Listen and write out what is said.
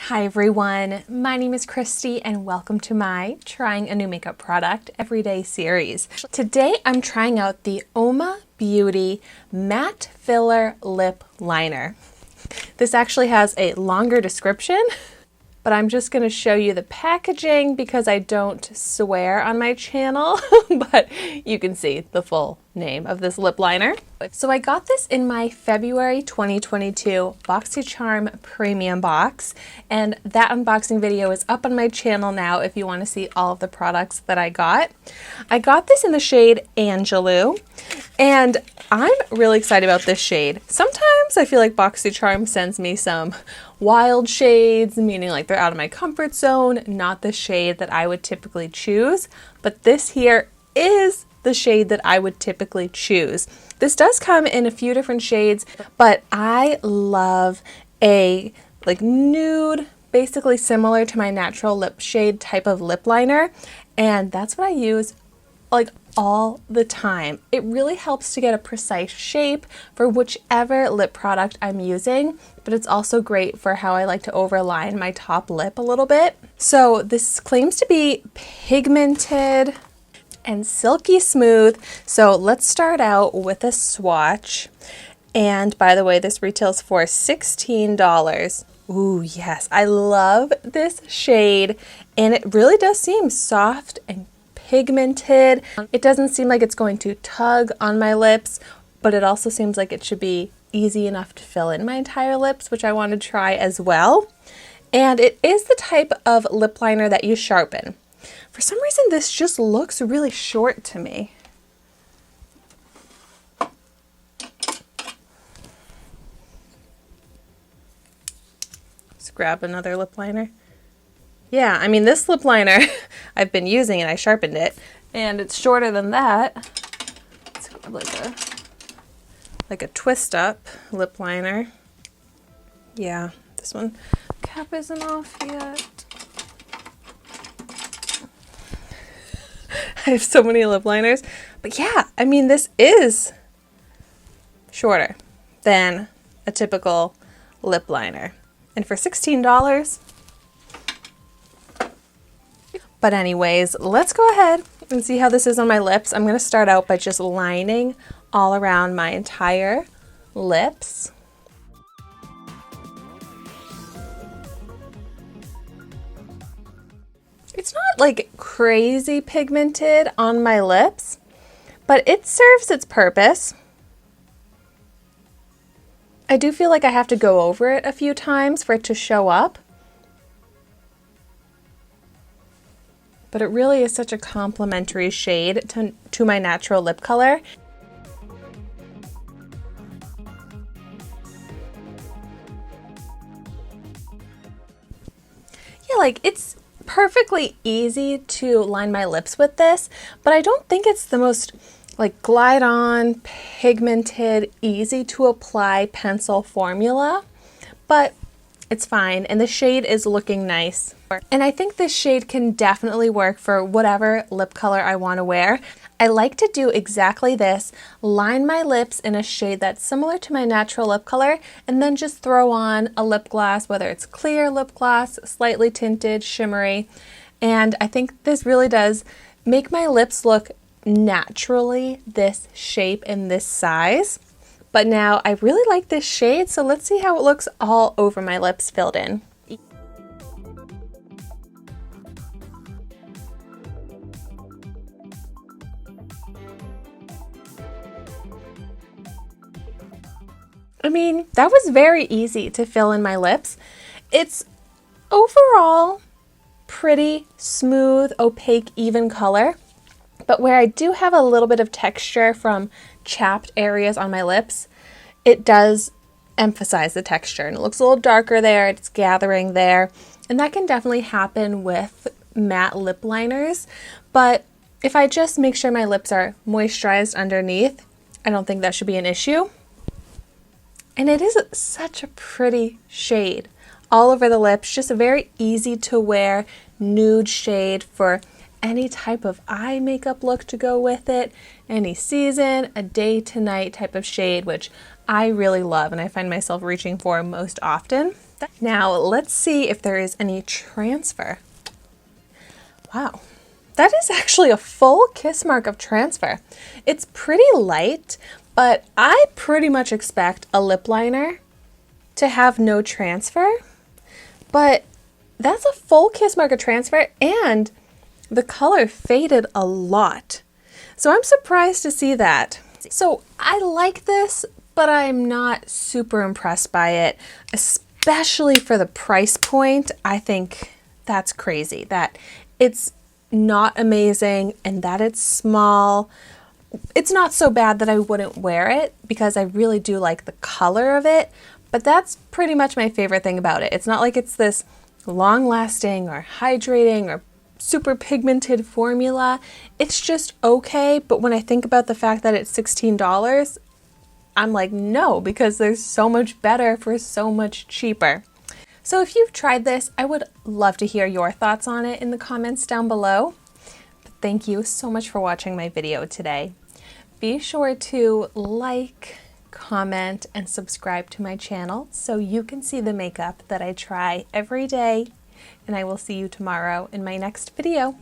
Hi everyone, my name is Christy and welcome to my Trying a New Makeup Product Everyday series. Today I'm trying out the Uoma Beauty Matte Filler Lip Liner. This actually has a longer description, but I'm just going to show you the packaging because I don't swear on my channel, but you can see the full name of this lip liner. So I got this in my February 2022 Boxycharm premium box, and that unboxing video is up on my channel now if you want to see all of the products that I got. I got this in the shade Angelou, and I'm really excited about this shade. Sometimes I feel like Boxycharm sends me some wild shades, meaning like they're out of my comfort zone, not the shade that I would typically choose, but this here is the shade that I would typically choose. This does come in a few different shades, but I love a like nude, basically similar to my natural lip shade type of lip liner, and that's what I use like all the time. It really helps to get a precise shape for whichever lip product I'm using, but it's also great for how I like to overline my top lip a little bit. So this claims to be pigmented and silky smooth. So let's start out with a swatch. And by the way, this retails for $16. Ooh, yes, I love this shade, and it really does seem soft and pigmented. It doesn't seem like it's going to tug on my lips, but it also seems like it should be easy enough to fill in my entire lips, which I want to try as well. And it is the type of lip liner that you sharpen. For some reason, this just looks really short to me. Let's grab another lip liner. Yeah, I mean, this lip liner, I've been using and I sharpened it, and it's shorter than that. Let's grab like a twist up lip liner. Yeah, this one cap isn't off yet. I have so many lip liners, but yeah, I mean, this is shorter than a typical lip liner, and for $16. But anyways, let's go ahead and see how this is on my lips. I'm going to start out by just lining all around my entire lips. It's not like crazy pigmented on my lips, but it serves its purpose. I do feel like I have to go over it a few times for it to show up. But it really is such a complementary shade to my natural lip color. Yeah, like it's perfectly easy to line my lips with this, but I don't think it's the most like glide on, pigmented, easy to apply pencil formula, but it's fine, and the shade is looking nice. And I think this shade can definitely work for whatever lip color I want to wear. I like to do exactly this, line my lips in a shade that's similar to my natural lip color, and then just throw on a lip gloss, whether it's clear lip gloss, slightly tinted, shimmery. And I think this really does make my lips look naturally this shape and this size. But now I really like this shade, so let's see how it looks all over my lips filled in. I mean, that was very easy to fill in my lips. It's overall pretty smooth, opaque, even color. But where I do have a little bit of texture from chapped areas on my lips, it does emphasize the texture, and it looks a little darker there, it's gathering there, and that can definitely happen with matte lip liners. But if I just make sure my lips are moisturized underneath, I don't think that should be an issue. And it is such a pretty shade all over the lips, just a very easy to wear nude shade for any type of eye makeup look to go with it, any season, a day to night type of shade, which I really love and I find myself reaching for most often. Now let's see if there is any transfer. Wow, that is actually a full kiss mark of transfer. It's pretty light, but I pretty much expect a lip liner to have no transfer, but that's a full kiss mark of transfer, and the color faded a lot. So I'm surprised to see that. So I like this, but I'm not super impressed by it, especially for the price point. I think that's crazy that it's not amazing and that it's small. It's not so bad that I wouldn't wear it because I really do like the color of it, but that's pretty much my favorite thing about it. It's not like it's this long-lasting or hydrating or super pigmented formula. It's just okay, but when I think about the fact that it's $16, I'm like, no, because there's so much better for so much cheaper. So if you've tried this, I would love to hear your thoughts on it in the comments down below. But thank you so much for watching my video today. Be sure to like, comment, and subscribe to my channel so you can see the makeup that I try every day. And I will see you tomorrow in my next video.